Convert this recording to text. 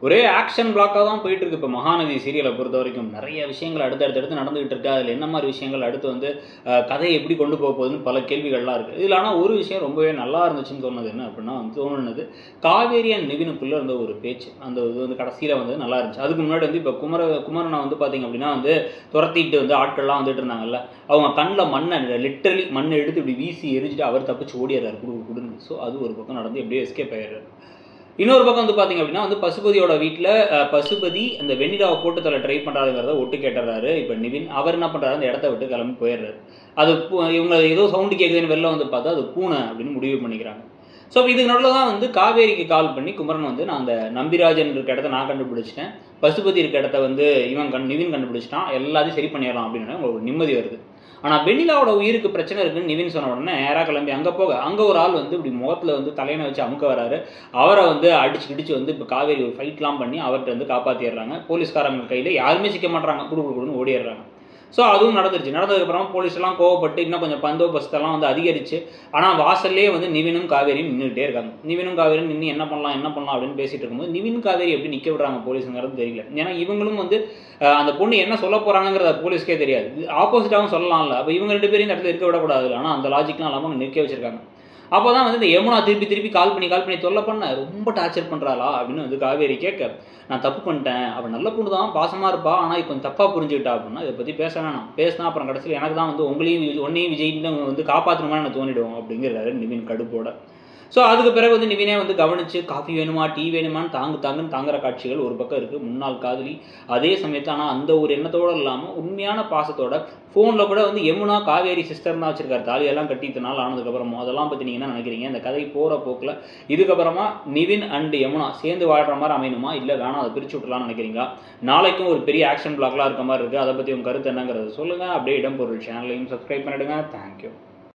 ஒரே ஆக்ஷன் பிளாக்காக தான் போயிட்டு இருக்கு. இப்போ மகாநதி சீரியலை பொறுத்த வரைக்கும் நிறைய விஷயங்கள் அடுத்தடுத்து நடந்துகிட்டு இருக்கு. அதில் என்ன மாதிரி விஷயங்கள் அடுத்து வந்து கதையை எப்படி கொண்டு போக போகுதுன்னு பல கேள்விகள்லாம் இருக்குது. இதில் ஆனால் ஒரு விஷயம் ரொம்பவே நல்லா இருந்துச்சுன்னு தோணுது. என்ன அப்படின்னா வந்து தோணுனது காவேரி அண்ட் நிவினுக்குள்ளே இருந்த ஒரு பேச்சு, அந்த இது வந்து கடைசியில் வந்து நல்லா இருந்துச்சு. அதுக்கு முன்னாடி வந்து இப்போ குமரனை வந்து பார்த்தீங்க அப்படின்னா வந்து துரத்திட்டு வந்து ஆட்கள்லாம் வந்துட்டு இருந்தாங்கல்ல, அவங்க கண்ணில் மண்ணை லிட்டரலி மண்ணை எடுத்து இப்படி வீசி எரிஞ்சிட்டு அவர் தப்பிச்சு ஓடிடுறாரு குடுன்னு. ஸோ அது ஒரு பக்கம் நடந்து எப்படியோ எஸ்கேப் ஆயிடுறாரு. இன்னொரு பக்கம் வந்து பார்த்தீங்க அப்படின்னா வந்து பசுபதியோட வீட்டில் பசுபதி அந்த வெண்ணிலாவை போட்டு தலை ட்ரை பண்ணுறாருங்கிறத ஒட்டு கேட்டுறாரு. இப்போ நிவின் அவர் என்ன பண்ணுறாரு, அந்த இடத்த விட்டு கிளம்பி போயிடுறாரு. அது இவங்க ஏதோ சவுண்டு கேட்குதுன்னு வெளில வந்து பார்த்தா அது பூனை அப்படின்னு முடிவு பண்ணிக்கிறாங்க. ஸோ இதுக்கு நடுவில் தான் வந்து காவேரிக்கு கால் பண்ணி குமரன் வந்து நான் அந்த நம்பிராஜன் இருக்க இடத்த நான் கண்டுபிடிச்சிட்டேன், பசுபதி இருக்க இடத்த வந்து நிவின் கண்டுபிடிச்சிட்டான், எல்லாத்தையும் சரி பண்ணிடலாம் அப்படின்னு உங்களுக்கு நிம்மதி வருது. ஆனால் வெண்ணிலாவோட உயிருக்கு பிரச்சனை இருக்குன்னு நிவின் சொன்ன உடனே நேராக கிளம்பி அங்கே போக அங்கே ஒரு ஆள் வந்து இப்படி முகத்தில் வந்து தலையணை வச்சு அமுக்க வராரு. அவரை வந்து அடிச்சு வந்து இப்போ காவேரி ஒரு ஃபைட்லாம் பண்ணி அவர்கிட்ட வந்து காப்பாற்றிடுறாங்க. போலீஸ்காரங்க கையில் யாருமே சிக்க மாட்டாங்க, குடுன்னு ஓடிடுறாங்க. ஸோ அதுவும் நடந்துருச்சு. நடந்ததுக்கப்புறம் போலீஸ்லாம் கோவப்பட்டு இன்னும் கொஞ்சம் பந்தோபஸ்தெல்லாம் வந்து அதிகரிச்சு, ஆனால் வாசல்லே வந்து நிவினும் காவேரியும் நின்றுகிட்டே இருக்காங்க. நிவினும் காவேரியும் நின்று என்ன பண்ணலாம் அப்படின்னு பேசிட்டு இருக்கும்போது நிவின் காவேரி எப்படி நிற்க விடுறாங்க போலீஸுங்கிறது தெரியல. ஏன்னா இவங்களும் வந்து அந்த பொண்ணு என்ன சொல்ல போகிறாங்கிறத போலீஸ்க்கே தெரியாது. ஆப்போசிட்டாகவும் சொல்லலாம்ல. அப்போ இவங்க 2 பேரும் இந்த இடத்துல இருக்க விடக்கூடாது. ஆனால் அந்த லாஜிக்லாம் இல்லாமல் நிற்க வச்சிருக்காங்க. அப்போ தான் வந்து இந்த யமுனா திருப்பி கால் பண்ணி தொல்லை பண்ண ரொம்ப டார்ச்சர் பண்ணுறாளா அப்படின்னு வந்து காவேரி கேட்க, நான் தப்பு பண்ணிட்டேன், அவள் நல்ல பொண்ணு தான், பாசமாக இருப்பா, ஆனால் இப்போ கொஞ்சம் தப்பாக புரிஞ்சுக்கிட்டா அப்படின்னா இதை பற்றி பேச வேணாம், பேசினா அப்புறம் கடைசியில் எனக்கு தான் வந்து ஒன்னையும் விஜய்னு வந்து காப்பாற்றணுமான்னு எனக்கு தோணிடுவோம் அப்படிங்கிறாரு நிவின் கடுப்போட. ஸோ அதுக்கு பிறகு வந்து நிவினே வந்து கவனித்து காஃபி வேணுமா டீ வேணுமான்னு தாங்குன்னு தாங்குற காட்சிகள் ஒரு பக்கம் இருக்குது. முன்னாள் காதலி அதே சமயத்தில் ஆனால் அந்த ஒரு எண்ணத்தோடு இல்லாமல் உண்மையான பாசத்தோட ஃபோனில் கூட வந்து யமுனா காவேரி சிஸ்டர் தான் வச்சிருக்காரு. தாலியெல்லாம் கட்டி இத்தனால ஆனதுக்கப்புறமா அதெல்லாம் பற்றி நீங்கள் என்ன நினைக்கிறீங்க? இந்த கதை போகிற போக்கில் இதுக்கப்புறமா நிவின் அண்ட் யமுனா சேர்ந்து வாழ்கிற மாதிரி அமையணுமா, இல்லை வேணாம் அதை பிரித்து விட்டுலான்னு நினைக்கிறீங்களா? நாளைக்கும் ஒரு பெரிய ஆக்ஷன் பிளாக்லாம் இருக்க மாதிரி இருக்குது. அதை பற்றி உங்கள் கருத்து என்னங்கிறத சொல்லுங்கள். அப்படியே இடம்பொருள் சேனலையும் சப்ஸ்கிரைப் பண்ணிவிடுங்க. தேங்க்யூ.